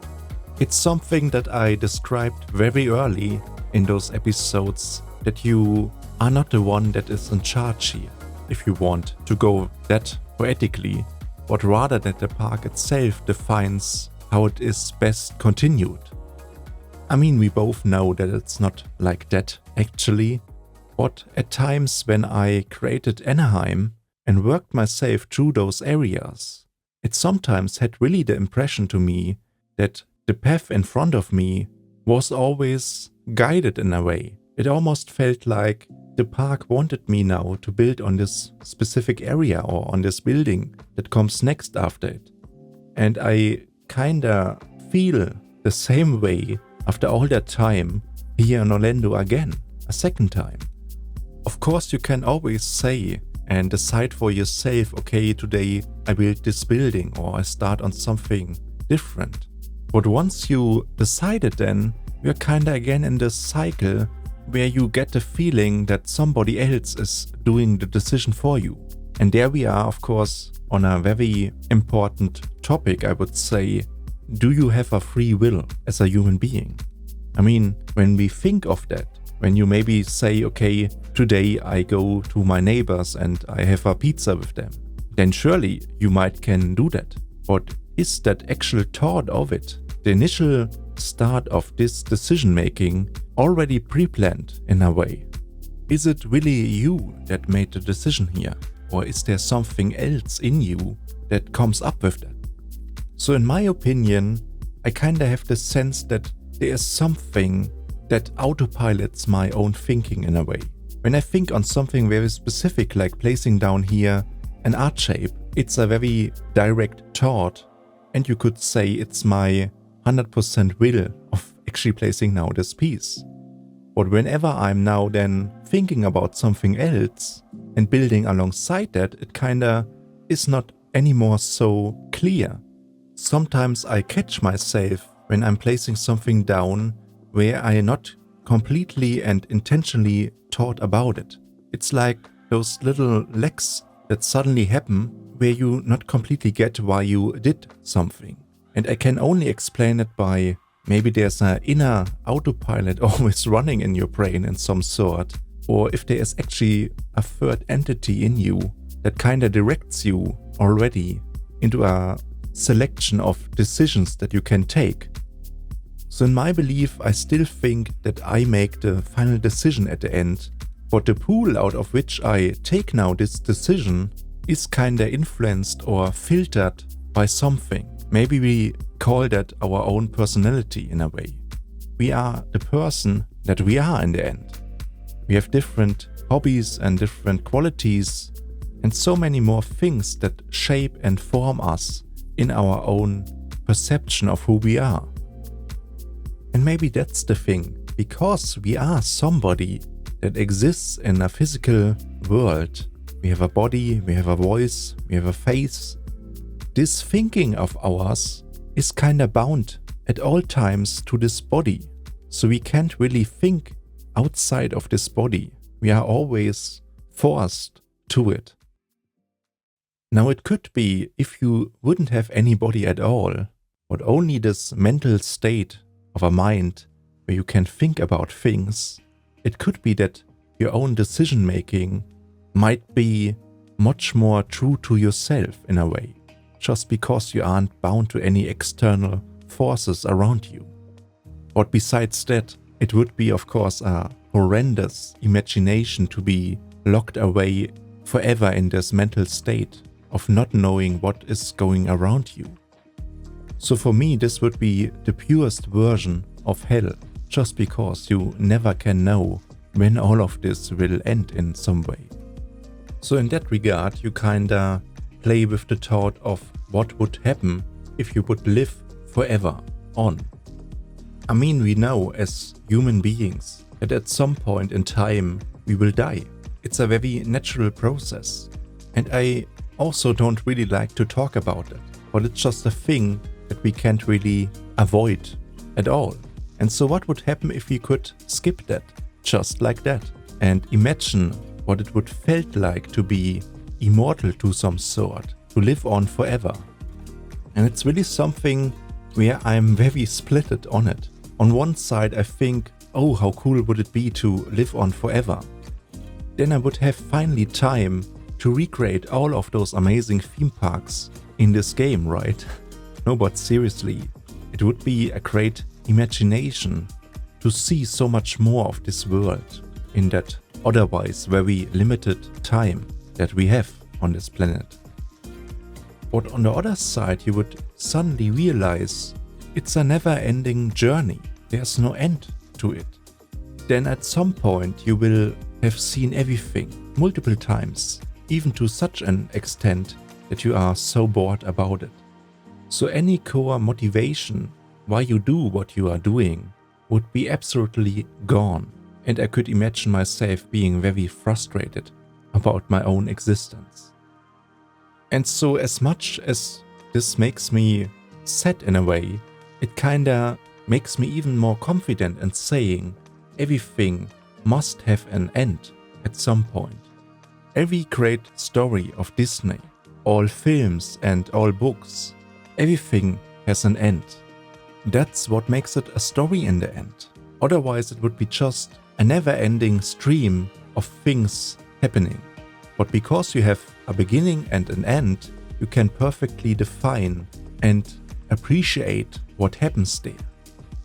It's something that I described very early in those episodes, that you are not the one that is in charge here, if you want to go that poetically, but rather that the park itself defines how it is best continued. I mean, we both know that it's not like that actually, but at times when I created Anaheim and worked myself through those areas, it sometimes had really the impression to me that the path in front of me was always guided in a way. It almost felt like the park wanted me now to build on this specific area or on this building that comes next after it. And I kinda feel the same way after all that time here in Orlando again, a second time. Of course, you can always say and decide for yourself, okay, today I build this building or I start on something different. But once you decided, then you're kinda again in this cycle where you get the feeling that somebody else is doing the decision for you. And there we are, of course, on a very important topic, I would say. Do you have a free will as a human being? I mean, when we think of that, when you maybe say, okay, today I go to my neighbors and I have a pizza with them, then surely you might can do that. But is that actual thought of it, the initial start of this decision making, already pre-planned in a way? Is it really you that made the decision here? Or is there something else in you that comes up with that? So in my opinion, I kinda have the sense that there is something that autopilots my own thinking in a way. When I think on something very specific, like placing down here an art shape, it's a very direct thought, and you could say it's my 100% will of actually placing now this piece. But whenever I'm now then thinking about something else and building alongside that, it kinda is not anymore so clear. Sometimes I catch myself when I'm placing something down where I not completely and intentionally thought about it. It's like those little lags that suddenly happen where you not completely get why you did something. And I can only explain it by maybe there's an inner autopilot always running in your brain in some sort, or if there is actually a third entity in you that kind of directs you already into a selection of decisions that you can take. So in my belief, I still think that I make the final decision at the end, but the pool out of which I take now this decision is kinda influenced or filtered by something. Maybe we call that our own personality in a way. We are the person that we are in the end. We have different hobbies and different qualities and so many more things that shape and form us in our own perception of who we are. And maybe that's the thing, because we are somebody that exists in a physical world. We have a body, we have a voice, we have a face. This thinking of ours is kinda bound at all times to this body. So we can't really think outside of this body. We are always forced to it. Now it could be if you wouldn't have any body at all, but only this mental state of a mind where you can think about things, it could be that your own decision making might be much more true to yourself in a way, just because you aren't bound to any external forces around you. But besides that, it would be of course a horrendous imagination to be locked away forever in this mental state of not knowing what is going around you. So for me, this would be the purest version of hell, just because you never can know when all of this will end in some way. So in that regard, you kinda play with the thought of what would happen if you would live forever on. I mean, we know as human beings that at some point in time we will die. It's a very natural process. And I also don't really like to talk about it, but it's just a thing that we can't really avoid at all. And so what would happen if we could skip that, just like that, and imagine what it would felt like to be immortal to some sort, to live on forever. And it's really something where I'm very splitted on it. On one side I think, oh, how cool would it be to live on forever. Then I would have finally time to recreate all of those amazing theme parks in this game, right? No, but seriously, it would be a great imagination to see so much more of this world in that otherwise very limited time that we have on this planet. But on the other side, you would suddenly realize it's a never-ending journey. There's no end to it. Then at some point you will have seen everything multiple times, even to such an extent that you are so bored about it. So any core motivation why you do what you are doing would be absolutely gone, and I could imagine myself being very frustrated about my own existence. And so as much as this makes me sad in a way, it kinda makes me even more confident in saying everything must have an end at some point. Every great story of Disney, all films and all books, everything has an end. That's what makes it a story in the end. Otherwise it would be just a never-ending stream of things happening. But because you have a beginning and an end, you can perfectly define and appreciate what happens there.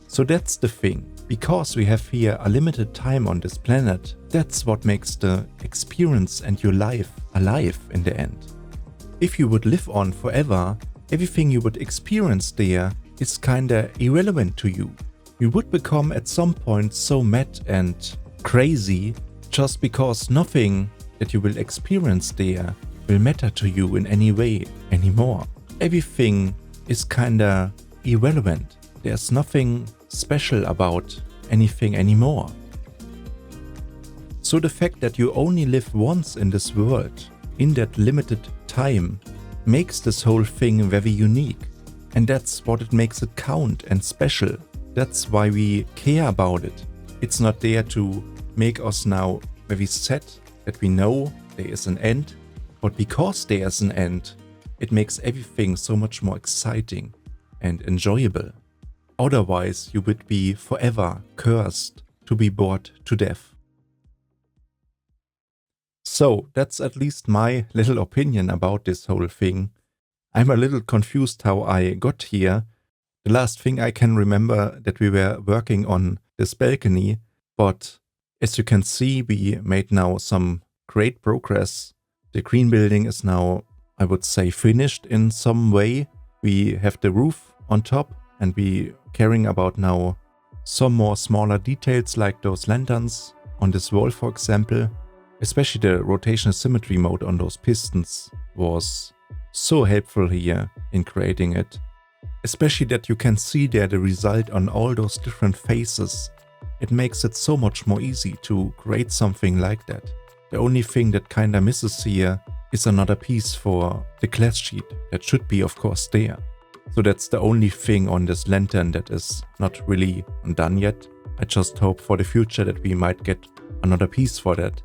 So that's the thing. because we have here a limited time on this planet, that's what makes the experience and your life alive in the end. If you would live on forever, everything you would experience there is kinda irrelevant to you. You would become at some point so mad and crazy just because nothing that you will experience there will matter to you in any way anymore. Everything is kinda irrelevant. There's nothing special about anything anymore. So the fact that you only live once in this world, in that limited time, makes this whole thing very unique. And that's what it makes it count and special. That's why we care about it. It's not there to make us now very sad that we know there is an end, but because there is an end, it makes everything so much more exciting and enjoyable. Otherwise, you would be forever cursed to be bored to death. So, that's at least my little opinion about this whole thing. I'm a little confused how I got here. The last thing I can remember that we were working on this balcony, but as you can see, we made now some great progress. The green building is now, I would say, finished in some way. We have the roof on top, and we caring about now some more smaller details like those lanterns on this wall, for example. Especially the rotational symmetry mode on those pistons was so helpful here in creating it. Especially that you can see there the result on all those different faces. It makes it so much more easy to create something like that. The only thing that kinda misses here is another piece for the glass sheet that should be, of course, there. So that's the only thing on this lantern that is not really done yet. I just hope for the future that we might get another piece for that.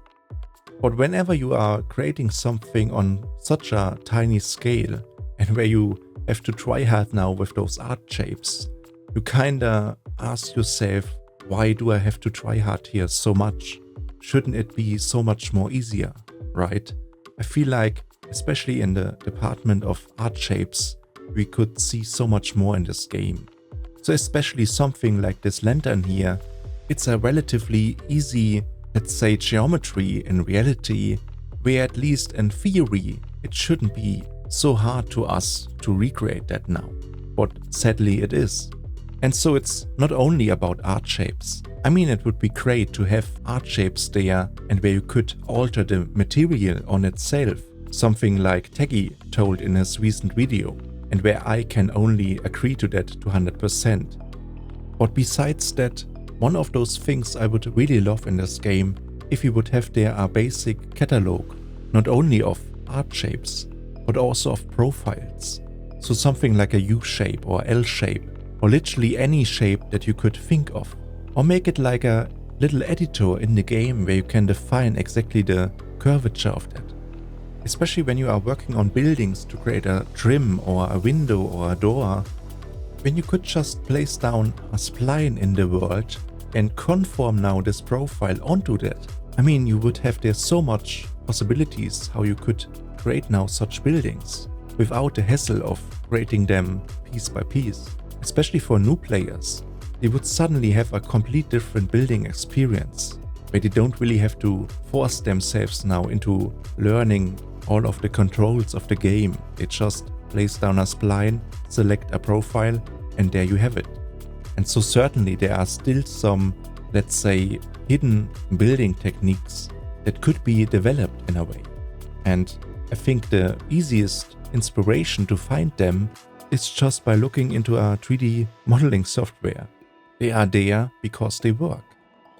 But whenever you are creating something on such a tiny scale and where you have to try hard now with those art shapes, you kinda ask yourself, why do I have to try hard here so much? Shouldn't it be so much more easier, right? I feel like, especially in the department of art shapes, we could see so much more in this game. So especially something like this lantern here, it's a relatively easy, let's say, geometry in reality, where at least in theory, it shouldn't be so hard to us to recreate that now. But sadly it is. And so it's not only about art shapes. I mean, it would be great to have art shapes there and where you could alter the material on itself. Something like Teggy told in his recent video, and where I can only agree to that to 100%. But besides that, one of those things I would really love in this game, if you would have there a basic catalog, not only of art shapes, but also of profiles. So something like a U shape or L shape, or literally any shape that you could think of. Or make it like a little editor in the game where you can define exactly the curvature of that. Especially when you are working on buildings to create a trim or a window or a door, when you could just place down a spline in the world and conform now this profile onto that. I mean, you would have there so much possibilities how you could create now such buildings without the hassle of creating them piece by piece. Especially for new players, they would suddenly have a complete different building experience where they don't really have to force themselves now into learning all of the controls of the game. They just place down a spline, select a profile, and there you have it. And so certainly there are still some, let's say, hidden building techniques that could be developed in a way. And I think the easiest inspiration to find them is just by looking into a 3D modeling software. They are there because they work.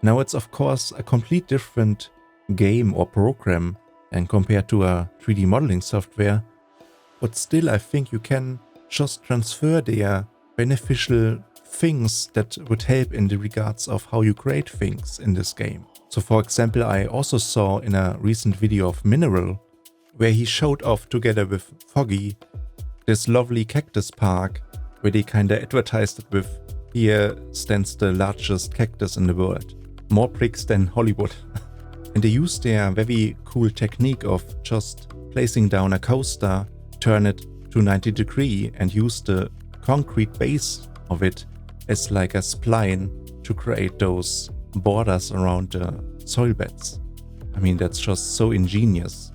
Now it's of course a complete different game or program than compared to a 3D modeling software, but still I think you can just transfer their beneficial things that would help in the regards of how you create things in this game. So for example, I also saw in a recent video of Mineral, where he showed off together with Foggy this lovely cactus park, where they kinda advertised it with, here stands the largest cactus in the world. More bricks than Hollywood. And they used their very cool technique of just placing down a coaster, turn it to 90 degrees and use the concrete base of it as like a spline to create those borders around the soil beds. I mean, that's just so ingenious.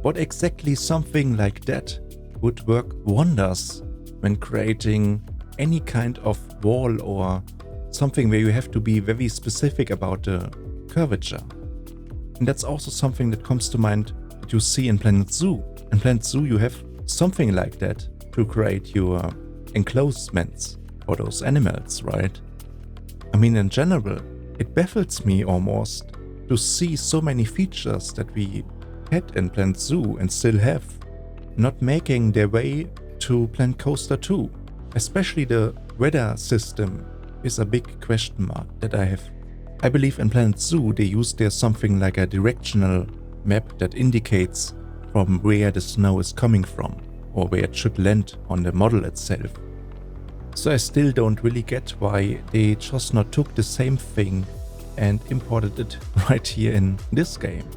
What exactly something like that would work wonders when creating any kind of wall or something where you have to be very specific about the curvature. And that's also something that comes to mind that you see in Planet Zoo. In Planet Zoo you have something like that to create your enclosements for those animals, right? I mean, in general, it baffles me almost to see so many features that we had in Planet Zoo and still have not making their way to Planet Coaster 2. Especially the weather system is a big question mark that I have. I believe in Planet Zoo they use there something like a directional map that indicates from where the snow is coming from or where it should land on the model itself. So I still don't really get why they just not took the same thing and imported it right here in this game.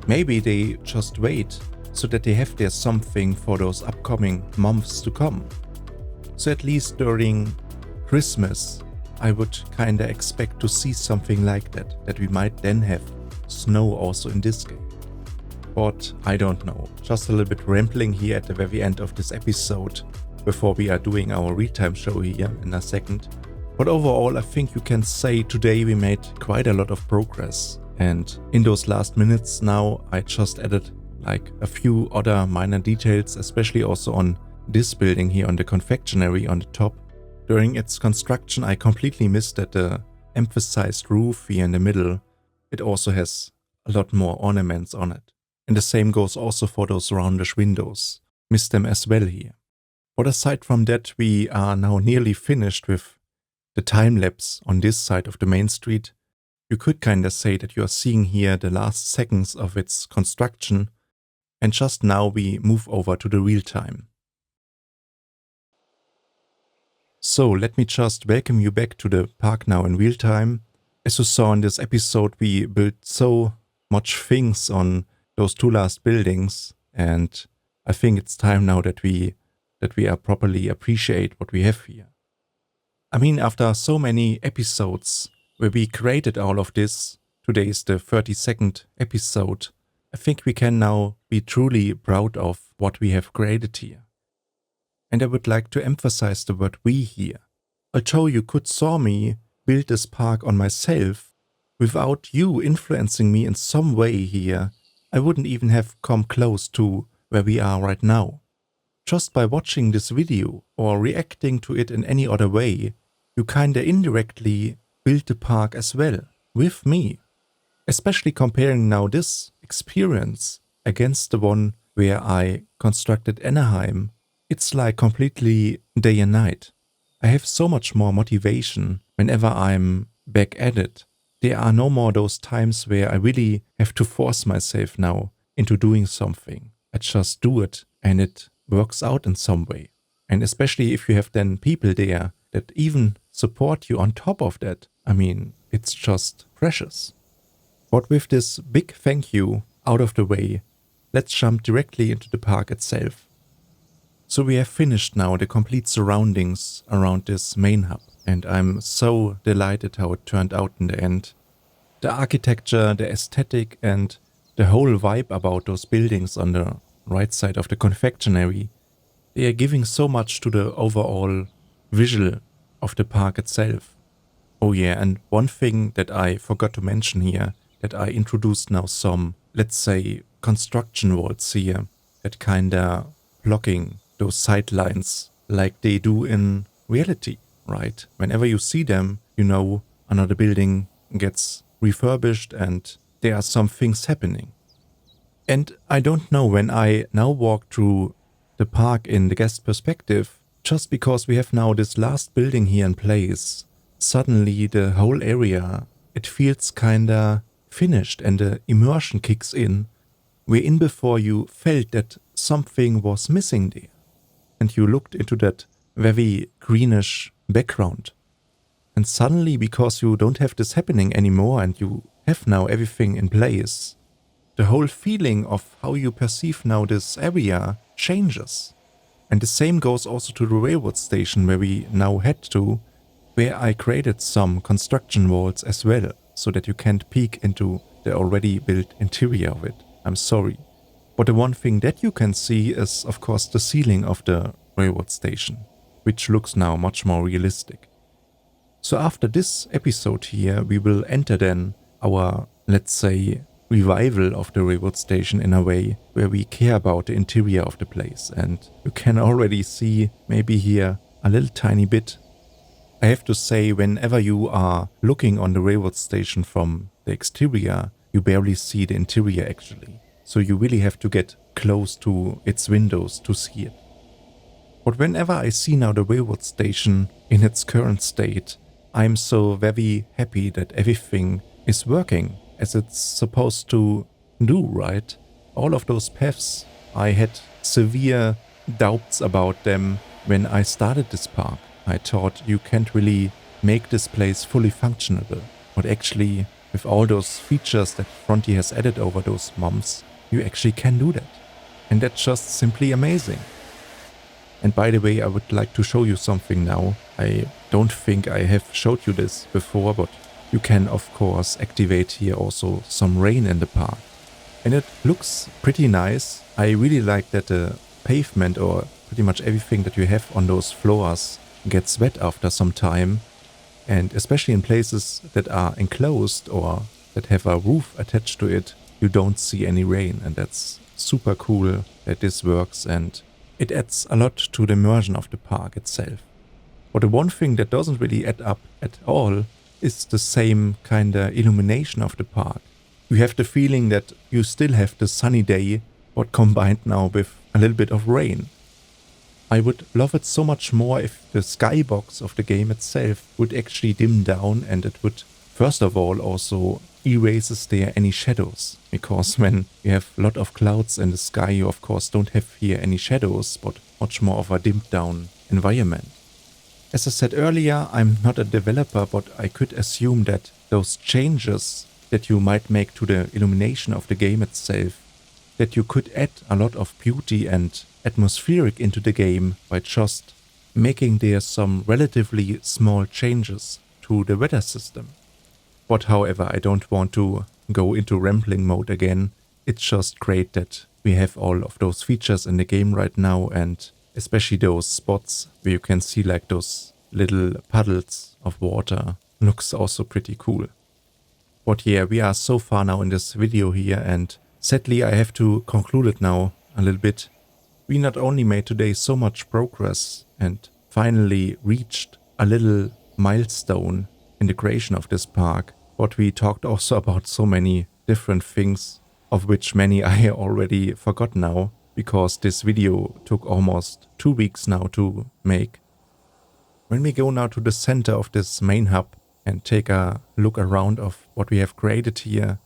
Maybe they just wait so that they have there something for those upcoming months to come. So at least during Christmas I would kinda expect to see something like that we might then have snow also in this game. But I don't know, just a little bit rambling here at the very end of this episode before we are doing our real-time show here in a second. But overall I think you can say today we made quite a lot of progress, and in those last minutes now I just added like a few other minor details, especially also on this building here on the confectionery on the top. During its construction I completely missed that the emphasized roof here in the middle, it also has a lot more ornaments on it. And the same goes also for those roundish windows. Missed them as well here. But aside from that, we are now nearly finished with the time-lapse on this side of the main street. You could kinda say that you are seeing here the last seconds of its construction, and just now we move over to the real time. So let me just welcome you back to the park now in real time. As you saw in this episode, we built so much things on those two last buildings, and I think it's time now that we are properly appreciate what we have here. I mean, after so many episodes where we created all of this, today is the 32nd episode, I think we can now be truly proud of what we have created here. And I would like to emphasize the word we here. Although you could saw me build this park on myself, without you influencing me in some way here, I wouldn't even have come close to where we are right now. Just by watching this video or reacting to it in any other way, you kinda indirectly built the park as well, with me. Especially comparing now this experience against the one where I constructed Anaheim, it's like completely day and night. I have so much more motivation whenever I'm back at it. There are no more those times where I really have to force myself now into doing something. I just do it and it works out in some way. And especially if you have then people there that even support you on top of that, I mean, it's just precious. But with this big thank you out of the way, let's jump directly into the park itself. So we have finished now the complete surroundings around this main hub, and I'm so delighted how it turned out in the end. The architecture, the aesthetic, and the whole vibe about those buildings on the right side of the confectionery, they are giving so much to the overall visual of the park itself. Oh yeah, and one thing that I forgot to mention here, that I introduced now some, let's say, construction walls here that kinda blocking those sidelines like they do in reality, right? Whenever you see them, you know another building gets refurbished and there are some things happening. And I don't know, when I now walk through the park in the guest perspective, just because we have now this last building here in place, suddenly the whole area, it feels kinda finished and the immersion kicks in, wherein before you felt that something was missing there. And you looked into that very greenish background. And suddenly, because you don't have this happening anymore and you have now everything in place, the whole feeling of how you perceive now this area changes. And the same goes also to the railroad station where we now head to. where I created some construction walls as well, so that you can't peek into the already built interior of it. I'm sorry. But the one thing that you can see is of course the ceiling of the railroad station, which looks now much more realistic. So after this episode here, we will enter then our, let's say, revival of the railroad station in a way where we care about the interior of the place. And you can already see maybe here a little tiny bit. I have to say, whenever you are looking on the railroad station from the exterior, you barely see the interior actually. So you really have to get close to its windows to see it. But whenever I see now the railroad station in its current state, I'm so very happy that everything is working as it's supposed to do, right? All of those paths, I had severe doubts about them when I started this park. I thought you can't really make this place fully functional, but actually with all those features that Frontier has added over those months, you actually can do that. And that's just simply amazing. And by the way, I would like to show you something now. I don't think I have showed you this before, but you can of course activate here also some rain in the park. And it looks pretty nice. I really like that the pavement or pretty much everything that you have on those floors gets wet after some time. And especially in places that are enclosed or that have a roof attached to it, you don't see any rain. And that's super cool that this works, and it adds a lot to the immersion of the park itself. But the one thing that doesn't really add up at all is the same kind of illumination of the park. You have the feeling that you still have the sunny day, but combined now with a little bit of rain. I would love it so much more if the skybox of the game itself would actually dim down, and it would first of all also erases there any shadows, because when you have a lot of clouds in the sky, you of course don't have here any shadows, but much more of a dimmed down environment. As I said earlier, I'm not a developer, but I could assume that those changes that you might make to the illumination of the game itself, that you could add a lot of beauty and atmospheric into the game by just making there some relatively small changes to the weather system. But however, I don't want to go into rambling mode again. It's just great that we have all of those features in the game right now, and especially those spots where you can see like those little puddles of water looks also pretty cool. But yeah, we are so far now in this video here, and sadly I have to conclude it now a little bit. We not only made today so much progress and finally reached a little milestone in the creation of this park, but we talked also about so many different things, of which many I already forgot now, because this video took almost 2 weeks now to make. When we go now to the center of this main hub and take a look around of what we have created here,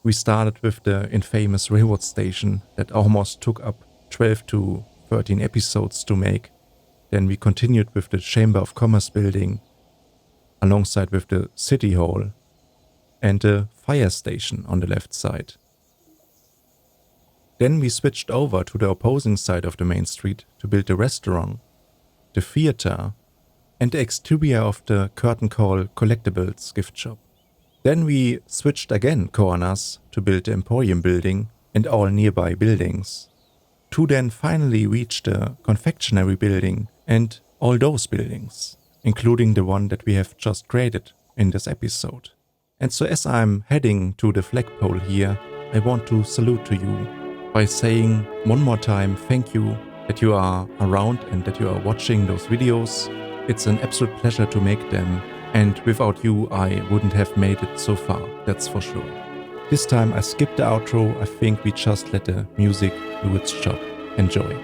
we started with the infamous railroad station that almost took up 12 to 13 episodes to make. Then we continued with the Chamber of Commerce building, alongside with the City Hall and the fire station on the left side. Then we switched over to the opposing side of the main street to build the restaurant, the theater, and the exterior of the curtain call collectibles gift shop. Then we switched again corners to build the Emporium building and all nearby buildings, to then finally reach the confectionery building and all those buildings, including the one that we have just created in this episode. And so as I'm heading to the flagpole here, I want to salute to you by saying one more time thank you that you are around and that you are watching those videos. It's an absolute pleasure to make them, and without you I wouldn't have made it so far, that's for sure. This time I skipped the outro. I think we just let the music do its job. Enjoy.